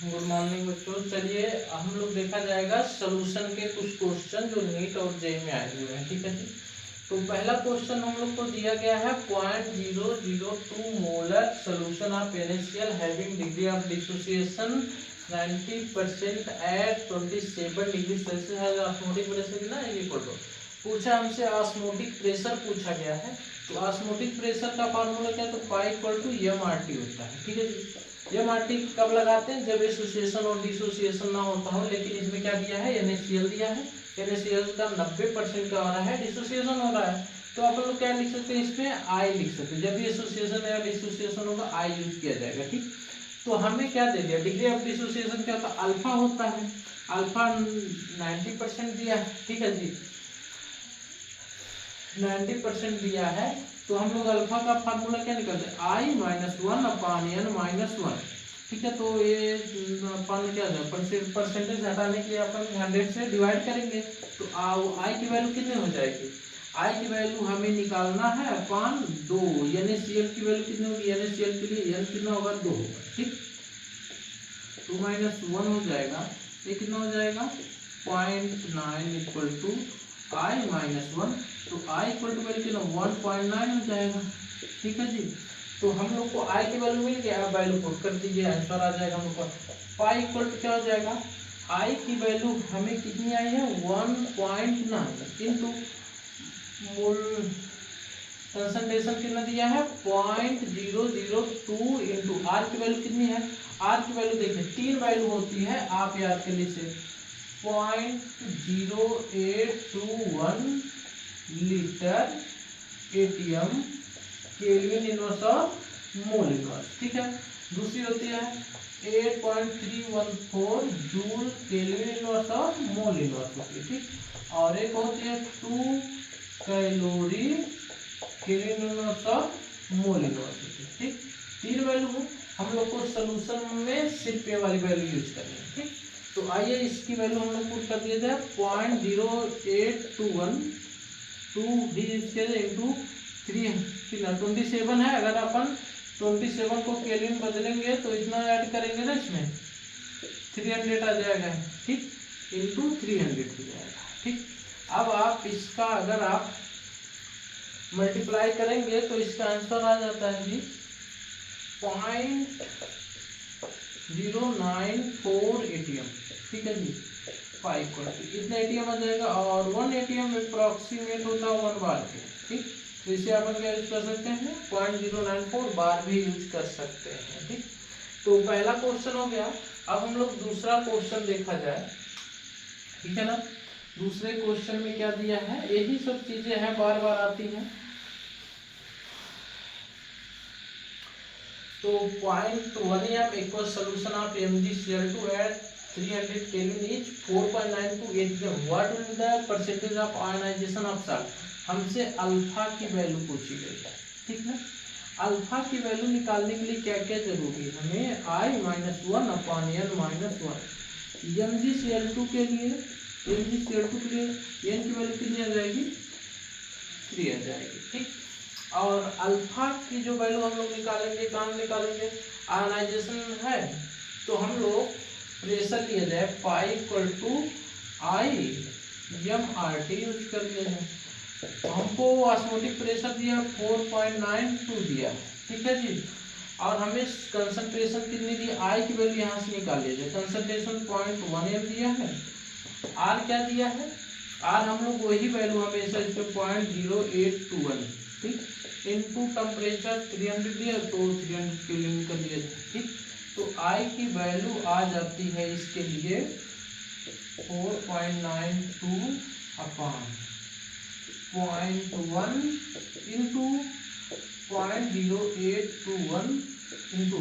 Good morning बच्चों। चलिए हम लोग देखा जाएगा सॉल्यूशन के कुछ क्वेश्चन जो नीट और जेई में आए हुए हैं। ठीक है जी। तो पहला क्वेश्चन हम लोग को दिया गया है 0.002 molar solution of NaCl having degree of dissociation 90% at 27 degree Celsius है। ऑस्मोटिक प्रेशर ना ये पढ़ो। पूछा हमसे ऑस्मोटिक प्रेशर पूछा गया है। तो ऑस्मोटिक प्रेशर का फार्मूला क्या है? तो पाई इक्वल टू mRT होता है। ठीक है जी। mRT कब लगाते हैं? जब एसोसिएशन और डिसोसिएशन ना होता हो। लेकिन इसमें क्या दिया है? NaCl दिया है। NaCl का 90% क्या हो रहा है? डिसोसिएशन हो रहा है। तो अपन लोग क्या लिख सकते हैं? इसमें आई लिख सकते हैं। जब भी एसोसिएशन या डिसोसिएशन होगा आई यूज किया जाएगा। ठीक। तो हमें क्या दे दिया? डिग्री ऑफ डिसोसिएशन क्या होता है? अल्फा होता है। अल्फा 90% दिया है। ठीक है जी। 90% दिया है। तो हम लोग अल्फा का फार्मूला क्या निकलते हैं? I minus one upon N minus one. ठीक है। तो ये अपन क्या है? परसेंटेज हटाने के लिए अपन 100 से डिवाइड करेंगे। तो आई की वैल्यू कितनी हो जाएगी? आई की वैल्यू हमें निकालना है अपान 2। NaCl की वैल्यू कितनी होगी? NaCl के लिए n कितना होगा? 2 होगा। ठीक। 2 माइनस 1 हो जाएगा। ये कितना हो जाएगा? 0.9 इक्वल टू आई माइनस 1। तो आई इक्वल टू वैल्यू कितना? 1.9 हो जाएगा। ठीक है जी। तो हम लोग को आई की वैल्यू मिल गया। अब वैल्यू पुट कर दीजिए, आंसर आ जाएगा हम लोग का। पाई इक्वल टू क्या हो जाएगा? आई की वैल्यू हमें कितनी आई है? 1.9 इंटू मोल कंसंट्रेशन कितना दिया है? 0.002 इंटू आर की वैल्यू कितनी है? आर की वैल्यू देखिए 3 वैल्यू होती है, आप याद कर लीजिए। 0.0821 लीटर एटीएम केल्विन इनवर्स और मोल इनवर्स। ठीक है। दूसरी होती है 8.314 जूल केल्विन इनवर्स और मोल इनवर्स होती है। ठीक। और एक होती है 2 कैलोरी केल्विन इनवर्स और मोल इनवर्स होती है। ठीक। 3 वैल्यू हम लोग को सोल्यूशन में सिर्फ ये वाली वैल्यू यूज करनी है। ठीक। तो आइए इसकी वैल्यू हम लोग पुट कर दिया जाए। 0.0821 2 भी इंटू 27 है। अगर अपन 27 को केल्विन बदलेंगे तो इतना ऐड करेंगे ना, इसमें 300 आ जाएगा। ठीक। इंटू 300 हो जाएगा। ठीक। अब आप इसका अगर आप मल्टीप्लाई करेंगे तो इसका आंसर आ जाता है जी 0.094 एटीएम। ठीक है जी। 5 इतना एटीएम आ जाएगा। और 1 एटीएम अप्रोक्सीमेट होता है 1 बार के। ठीक। तो इसे अपन क्या यूज कर सकते हैं? 0.094 बार भी यूज कर सकते हैं। ठीक। तो पहला क्वेश्चन हो गया। अब हम लोग दूसरा क्वेश्चन देखा जाए। ठीक है ना। दूसरे क्वेश्चन में क्या दिया है? यही सब चीजें हैं, बार बार आती हैं। तो 0.1 equal solution of MgCl2 at 300 kelvin is 4.92 atm। What will the percentage of ionisation of salt? हमसे अल्फा की वैल्यू पूछी गई है। ठीक है। अल्फा की वैल्यू निकालने के लिए क्या क्या जरूरी है? हमें आई माइनस 1 अपान एन माइनस 1। MgCl2 के लिए एन की वैल्यू कितनी आ जाएगी? 3 आ जाएगी। ठीक। और अल्फा की जो वैल्यू हम लोग निकालेंगे, कहाँ निकालेंगे? आयनाइजेशन है तो हम लोग प्रेशर लिया जाए pi equal to i mRT use कर लिया जाए। तो हमको ऑस्मोटिक प्रेशर दिया 4.92 दिया। ठीक है जी। और हमें कंसंट्रेशन कितनी दी? आई की वैल्यू यहाँ से निकाल लिया जाए। कंसंट्रेशन 0.1 दिया है। आर क्या दिया है? आर हम लोग वही वैल्यू हमेशा इस पे 0.0821। ठीक। इनटू टेम्परेचर 300 दिया तो 300 केल्विन कर दिया। ठीक। तो आई की वैल्यू आ जाती है इसके लिए 4.92 अपान 0.1 इंटू 0.0821 इंटू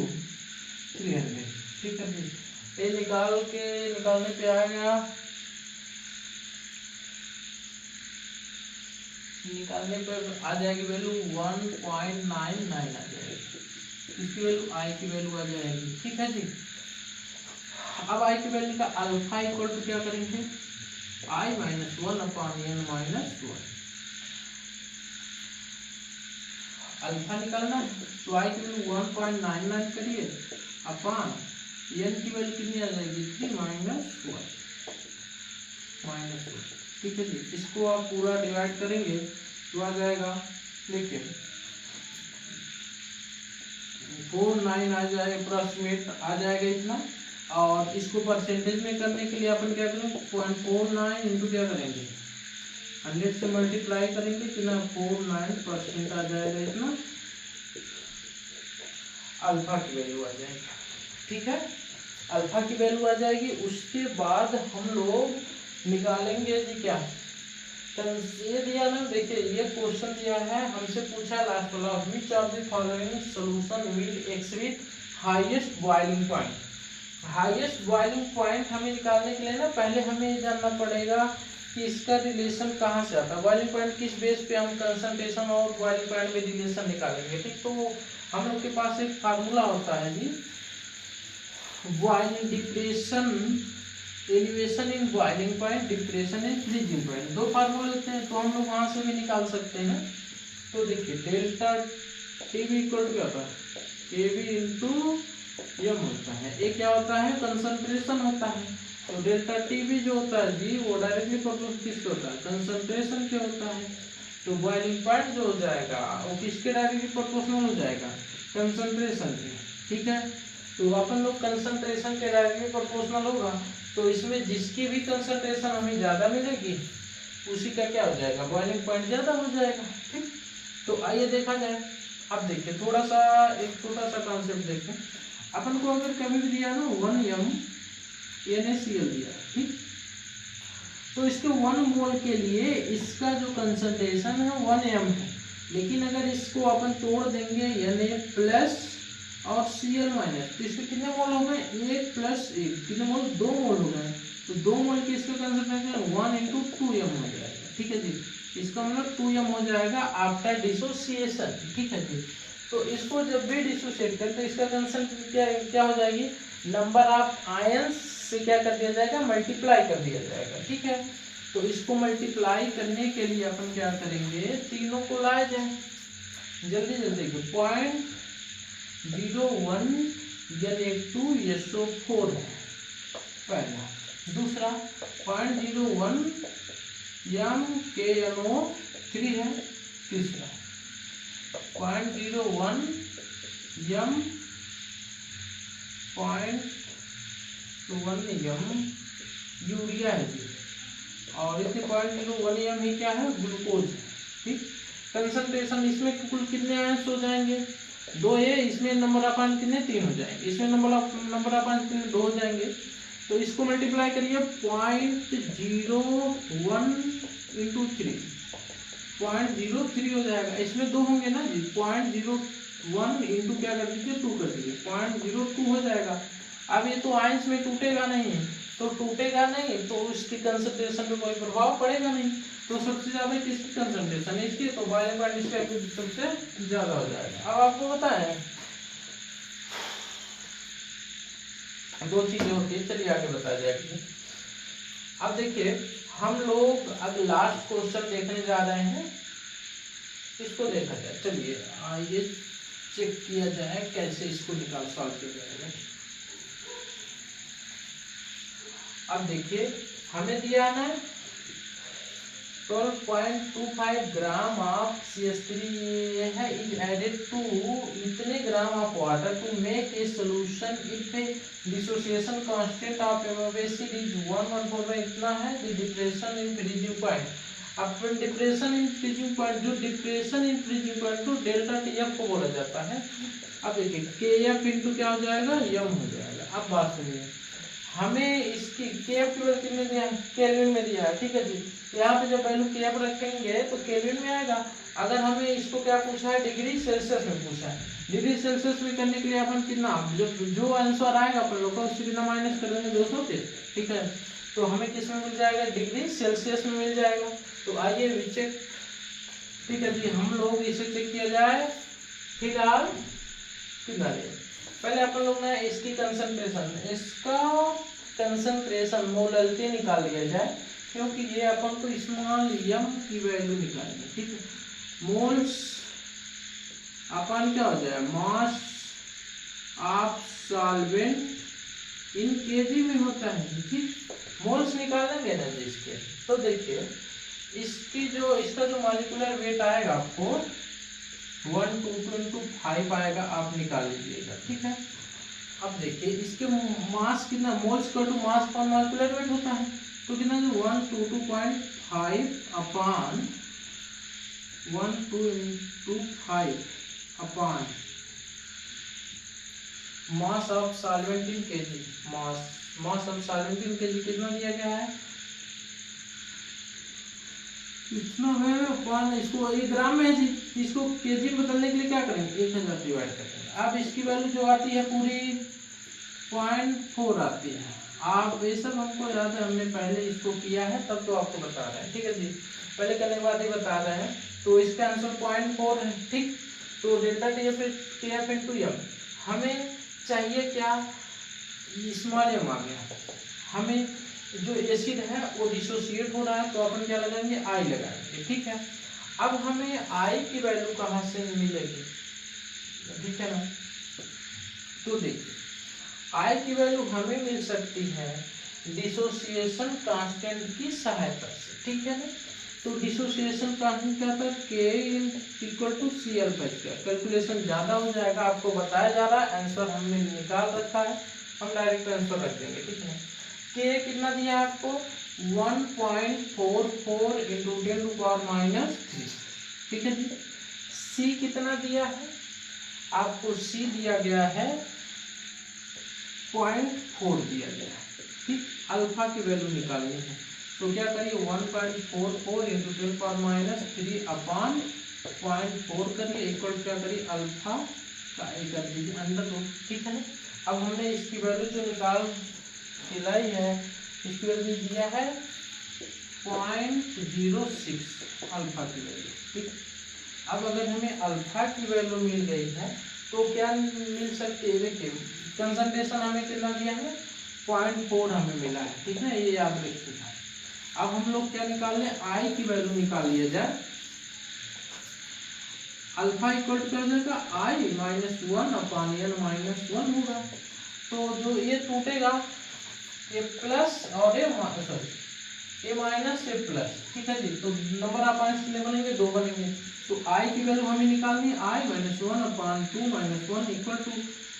300। ठीक है जी। ये निकालने पे आएगा, निकालने पर आ जाएगी वैल्यू 1.99 आ जाएगी। इसकी वैल्यू आई की वैल्यू आ जाएगी। ठीक है जी। अब आई की वैल्यू का अल्फा इक्वल टू क्या करेंगे? आई माइनस 1 अपान एन माइनस 1। अल्फा निकालना है तो आई की वैल्यू 1.99 करिए अपान n की वैल्यू कितनी आ जाएगी 3 -1 -1। ठीक है जी, इसको आप पूरा डिवाइड करेंगे तो आ जाएगा, देखिए 49 आ जाए अप्रॉक्सीमेट आ जाएगा इतना। और इसको परसेंटेज में करने के लिए अपन क्या करेंगे 0.49 इंटू क्या करेंगे 100 से मल्टीप्लाई करेंगे कितना 49% आ जाएगा इतना, अल्फा की वैल्यू आ जाएगी। ठीक है, अल्फा की वैल्यू आ जाएगी। उसके बाद हम लोग निकालेंगे जी क्या ये दिया ना, देखिए ये क्वेश्चन दिया है हमसे, पूछा लास्ट वाला which of the following solution will exceed highest boiling point. Highest boiling point हमें निकालने के लिए ना पहले हमें ये जानना पड़ेगा कि इसका रिलेशन कहाँ से आता है, बॉइलिंग पॉइंट किस बेस पे हम कंसंट्रेशन और बॉइलिंग पॉइंट में रिलेशन निकालेंगे। ठीक, तो हम लोग के पास एक फार्मूला होता है जी, boiling depression elevation in boiling point, depression in freezing point, दो फार्मूले होते हैं, तो हम लोग वहां से भी निकाल सकते हैं। तो देखिए delta T B equal to क्या होता है के बी इंटू एम होता है, ये क्या होता है कंसंट्रेशन होता है। तो डेल्टा टी बी जो होता है जी वो डायरेक्टली प्रोपोर्शनल किसके होता है कंसंट्रेशन के होता है। तो बॉइलिंग पॉइंट जो हो जाएगा वो किसके डायरेक्टली प्रोपोर्शनल हो जाएगा कंसंट्रेशन के। ठीक है, तो अपन लोग कंसंट्रेशन के डायरेक्टली प्रोपोर्शनल होगा, तो इसमें जिसकी भी कंसंट्रेशन हमें ज़्यादा मिलेगी उसी का क्या हो जाएगा बॉइलिंग पॉइंट ज़्यादा हो जाएगा। ठीक, तो आइए देखा जाए। अब देखिए थोड़ा सा एक छोटा सा कॉन्सेप्ट देखें, अपन को अगर कभी भी दिया ना 1 m NaCl दिया, ठीक, तो इसके 1 मोल के लिए इसका जो कंसंट्रेशन है 1 m है, लेकिन अगर इसको अपन तोड़ देंगे Na प्लस और Cl माइनस, तो इसके कितने मोल हो गए 1 प्लस 1 कितने मोल 2 मोल हो गए। तो 2 मोल के इसका कंसंट्रेशन 1 × 2m हो जाएगा। ठीक है जी, इसका मतलब 2m हो जाएगा आफ्टर डिसोसिएशन। ठीक है जी, तो इसको जब भी डिसोसिएट करें तो इसका कंसंट्रेशन क्या हो जाएगी नंबर ऑफ आयंस से क्या कर दिया जाएगा मल्टीप्लाई कर दिया जाएगा। ठीक है, तो इसको मल्टीप्लाई करने के लिए अपन क्या करेंगे तीनों को लाया जाए जल्दी जल्दी 0.01 Na2 SO4 है पहला, दूसरा 0.01 MkNO3 है, तीसरा 0.01 M यूरिया है जी, और इसमें 0.01 M ही क्या है ग्लूकोज है। ठीक, कंसंट्रेशन इसमें कुल कितने आयंस हो जाएंगे 2 है, इसमें नंबर ऑफ आयन कितने 3 हो जाएंगे, इसमें नंबर ऑफ आयन कितने 2 हो जाएंगे। तो इसको मल्टीप्लाई करिए 0.01 × 3 0.03 हो जाएगा, इसमें 2 होंगे ना जी 0.01 इंटू क्या कर दीजिए 2 कर दीजिए 0.02 हो जाएगा। अब ये तो आयंस में टूटेगा नहीं, तो टूटेगा नहीं तो उसकी कंसंट्रेशन पे कोई प्रभाव पड़ेगा नहीं। तो सबसे ज्यादा किसकी कंसंट्रेशन है इसकी, तो बॉइलिंग पॉइंट इसका सबसे ज्यादा हो जाएगा। अब आपको पता है 2 चीजें होती है, चलिए आगे बता जाएगी। अब देखिए हम लोग अब लास्ट क्वेश्चन देखने जा रहे हैं, इसको देखा जाए। चलिए ये चेक किया जाए कैसे इसको सॉल्व किया जाएगा। अब देखिए हमें दिया ना 12.25 ग्राम ऑफ CH3 है इज एडेड टू इतने gram of water to make a solution if dissociation constant of MOAC is 114 में इतना है the depression in freezing point. अब डिप्रेशन इन फ्रीजिंग पॉइंट, जो डिप्रेशन इन फ्रीजिंग पॉइंट को delta TF को बोला जाता है। अब देखिए KF इंटू क्या हो जाएगा M हो जाएगा। अब बात सुनिए, हमें इसकी KF की वैल्यू कितने दिया है केल्विन में दिया है। ठीक है जी, यहाँ पे जब वैल्यू KF रखेंगे तो केल्विन में आएगा। अगर हमें इसको क्या पूछा है डिग्री सेल्सियस में पूछा है, डिग्री सेल्सियस में करने के लिए अपन कितना जो आंसर आएगा अपन लोग का उससे कितना माइनस कर देंगे 200 से। ठीक है, तो हमें किस में मिल जाएगा डिग्री सेल्सियस में मिल जाएगा। तो आइए चेक, ठीक है जी, हम लोग इसे चेक किया जाए। फिलहाल कितना पहले अपन लोग ने इसकी कंसंट्रेशन मोलरिटी निकाल लिया जाए, क्योंकि ये अपन को स्मॉल m की वैल्यू निकालनी है। ठीक है, मोल्स अपन क्या हो जाए मास ऑफ सॉल्वेंट इन केजी में होता है, ठीक। मोल्स निकालेंगे ना जी इसके, तो देखिए इसका जो मॉलिक्यूलर वेट आएगा आपको 122 आएगा, आप निकाल लीजिएगा, ठीक है। अब देखिए इसके मास कितना, मोल्स का टू मास पर मॉलिक्यूलर वेट होता है, तो कितना जो 122.5 upon 122.5 upon mass of solvent in KG, mass of solvent in KG कितना दिया गया है, इतना है अपान, इसको ये ग्राम में है जी, इसको केजी में बदलने के लिए क्या करेंगे 1000 डिवाइड करेंगे। अब इसकी वैल्यू जो आती है पूरी 0.4 आती है। आप ये सब हमको याद है, हमने पहले इसको किया है तब तो आपको बता रहे हैं, ठीक है जी, पहले करने के बाद ही बता रहे हैं। तो इसका आंसर 0.4 है, ठीक। तो डेल्टा टीएफ इनटू एम हमें चाहिए क्या, स्मॉल एम आ गया, हमें जो एसिड है वो डिसोसिएट हो रहा है, तो अपन क्या लगाएंगे आई लगाएंगे, ठीक है। अब हमें आई की वैल्यू कहाँ से मिलेगी, ठीक है ना। तो देखिए आई की वैल्यू हमें मिल सकती है डिसोसिएशन कांस्टेंट की सहायता से, ठीक है ना। तो डिसोसिएशन कांस्टेंट क्या था, K equal to C alpha square. Calculation ज़्यादा हो जाएगा, आपको बताया जा रहा है, आंसर हमने निकाल रखा है, हम डायरेक्ट आंसर रख देंगे, ठीक है। के कितना दिया है आपको 1.44 इंटू 10⁻⁻3, ठीक है जी। सी कितना दिया है आपको, सी दिया गया है 0.4 दिया गया है, ठीक। अल्फा की वैल्यू निकालनी है, तो क्या करिए 1.44 इंटू 10⁻³ अपान 0.4 करिए, इक्वल क्या करिए अल्फा का कर दीजिए अंडर रूट, ठीक है ना। अब हमने इसकी वैल्यू जो निकाली है, इसकी वैल्यू दिया है 0.06 अल्फा की वैल्यू, ठीक। अब अगर हमें अल्फा की वैल्यू मिल गई है तो क्या मिल सकती है, देखिए कंसंट्रेशन हमें कितना दिया है 0.4 हमें मिला है, ठीक है, ये याद रखिएगा। अब हम लोग क्या निकाल लें, आई की वैल्यू निकाल लिया जाए, अल्फा इक्वल टू क्या हो जाएगा आई -1 अपान n -1 होगा। तो जो ये टूटेगा ये प्लस और ये माइनस ये प्लस, ठीक है जी। तो नंबर आप कितने बनेंगे, 2 बनेंगे। तो आई की वैल्यू हमें निकालनी है, आई -1 अपान 2 -1 इक्वल टू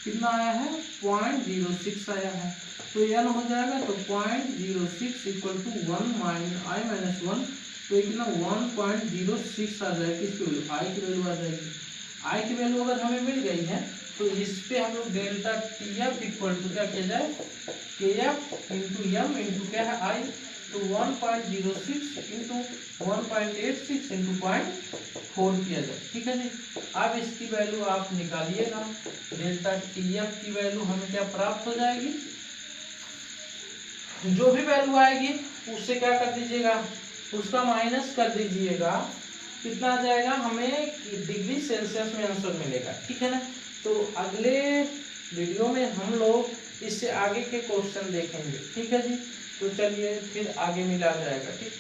कितना आया है 0.06 आया है, तो n हो जाएगा, तो 0.06 इक्वल टू 1 आई -1, तो कितना 1.06 आ जाएगा, किसकी वैल्यू आई की वैल्यू आ जाएगी। आई की वैल्यू अगर हमें मिल गई है तो इस पे हम लोग delta T F equal to क्या किया जाए, के एफ इंटू एम इंटू क्या है आई, तो 1.06 इंटू 1.86 इंटू 0.4 किया जाए, ठीक है जी। अब इसकी वैल्यू आप निकालिएगा, डेल्टा टी एफ की वैल्यू हमें क्या प्राप्त हो जाएगी, जो भी वैल्यू आएगी उससे क्या कर दीजिएगा, उसका माइनस कर दीजिएगा, कितना आ जाएगा हमें डिग्री सेल्सियस में आंसर मिलेगा, ठीक है ना। तो अगले वीडियो में हम लोग इससे आगे के क्वेश्चन देखेंगे, ठीक है जी। तो चलिए फिर आगे मिला जाएगा, ठीक।